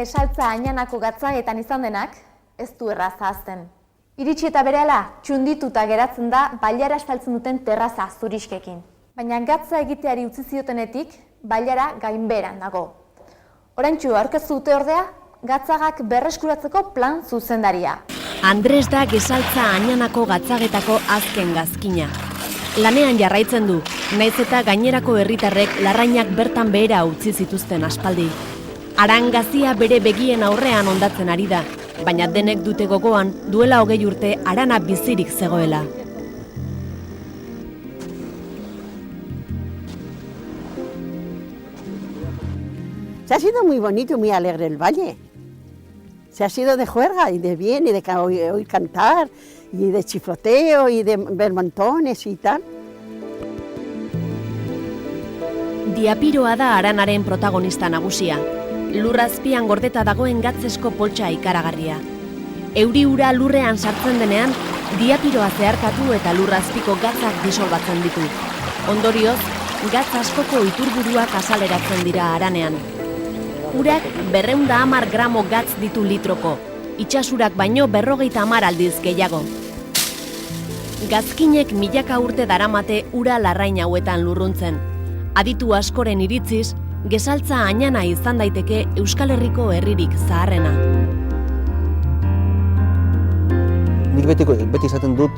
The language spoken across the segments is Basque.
Esaltza Añanako gatzagetan izan denak, ez du erraza azten. Iritsi eta berehala, txundituta geratzen da bailara estaltzen duten terraza zuriskekin. Baina gatza egiteari utzi ziotenetik, bailara gainberan dago. Oraintxu aurkeztu dute ordea, gatzagak berreskuratzeko plan zuzendaria. Andres da Gesaltza Añanako gatzagetako azken gazkina. Lanean jarraitzen du, naiz eta gainerako herritarrek larrainak bertan behera utzi zituzten aspaldi. Arangazia bere begien aurrean hondatzen ari da, baina denek dute gogoan duela 20 urte arana bizirik zegoela. Se ha sido muy bonito y muy alegre el valle. Se ha sido de juerga y de bien y de oír cantar y de chifloteo y de ver montones y tal. Diapiroa da aranaren protagonista nagusia. Lurrazpian gordeta dagoen gatzesko poltsa ikaragarria. Euri ura lurrean sartzen denean, diapiroa zeharkatu eta lurrazpiko gatzak disolbatzen ditu. Ondorioz, gatz askoko iturburuak azaleratzen dira aranean. Urak 210 gramo gatz ditu litroko, itsasurak baino 50 aldiz gehiago. Gazkinek milaka urte daramate ura larrain hauetan lurruntzen. Aditu askoren iritziz, Gesaltza Añana izan daiteke Euskal Herriko herririk zaharrena. Nik beti izaten dut,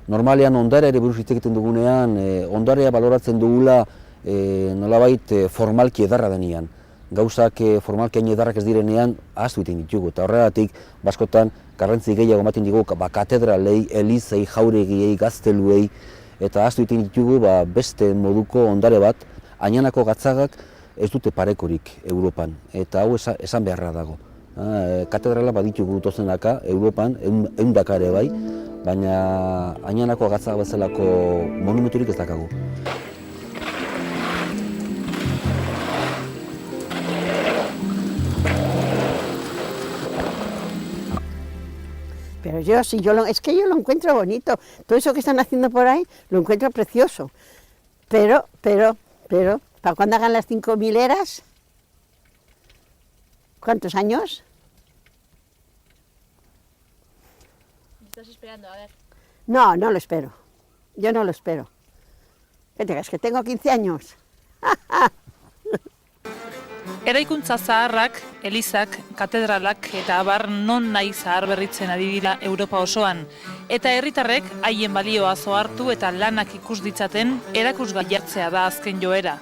normalean ondareari buruz hitz egiten dugunean, ondarea baloratzen dugula nolabait formalki edarra denean. Gauzak formalki hain edarrak ez direnean ahaztu egiten ditugu, eta horregatik baskotan garrantzi gehiago ematen digu katedralei, elizei, jauregiei, gazteluei, eta ahaztu egiten ditugu beste moduko ondare bat, Añanako gatzagak ez dute parekorik Europan, eta hau esan beharra dago. Katedrala baditugu dozenaka Europan, ehundaka ere bai, baina Añanako gatzagak bezalako monumenturik ez dakagu. Pero es que yo lo encuentro bonito. Todo eso que están haciendo por ahí lo encuentro precioso. Pero, ¿para cuándo hagan las 5000 eras? ¿Cuántos años? ¿Estás esperando? A ver. No, no lo espero. Yo no lo espero. ¿Qué te crees? ¿Que tengo 15 años? Eraikuntza zaharrak, elizak, katedralak eta abar non nahi zahar berritzen ari dira Europa osoan. Eta herritarrek haien balioa zohartu eta lanak ikus ditzaten erakusgai jartzea da azken joera.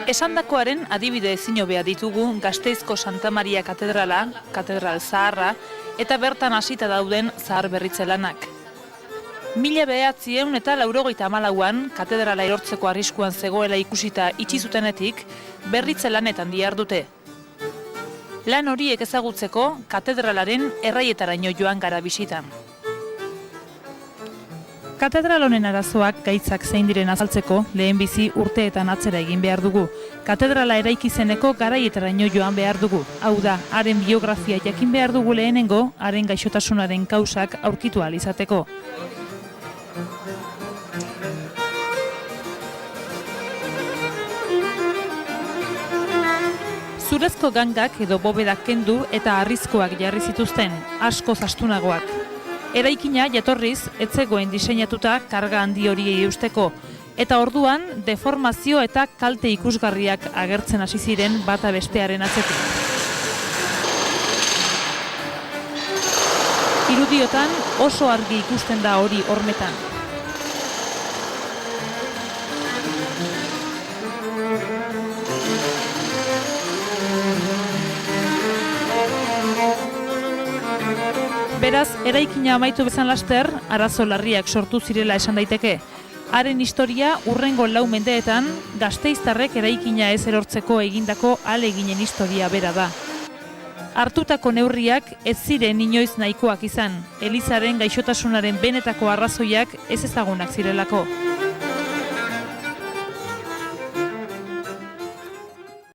Esandakoaren adibide ezin hobea ditugu Gasteizko Santa Maria katedrala, katedral zaharra, eta bertan hasita dauden zahar berritze lanak. 1984an katedrala erortzeko arriskuan zegoela ikusita itxi zutenetik, berritze lanetan dihardute. Lan horiek ezagutzeko katedralaren erraietaraino joan gara bisitan. Katedral honen arazoak gaitzak zein diren azaltzeko lehenbizi urteetan atzera egin behar dugu. Katedrala eraiki zeneko garaietaraino joan behar dugu. Hau da, haren biografia jakin behar dugu lehenengo, haren gaixotasunaren kausak aurkitu ahal izateko. Zurezko gangak edo bobedak kendu eta harrizkoak jarri zituzten, asko astunagoak. Eraikina jatorriz ez zegoen diseinatuta karga handi horiei eusteko, eta orduan deformazio eta kalte ikusgarriak agertzen hasi ziren bata bestearen atzetik. Irudiotan oso argi ikusten da hori hormetan. Beraz, eraikina amaitu bezan laster, arazo larriak sortu zirela esan daiteke. Haren historia hurrengo 4 mendeetan, gasteiztarrek eraikina ez erortzeko egindako ahaleginen historia bera da. Hartutako neurriak ez ziren inoiz nahikoak izan, elizaren gaixotasunaren benetako arrazoiak ez ezagunak zirelako.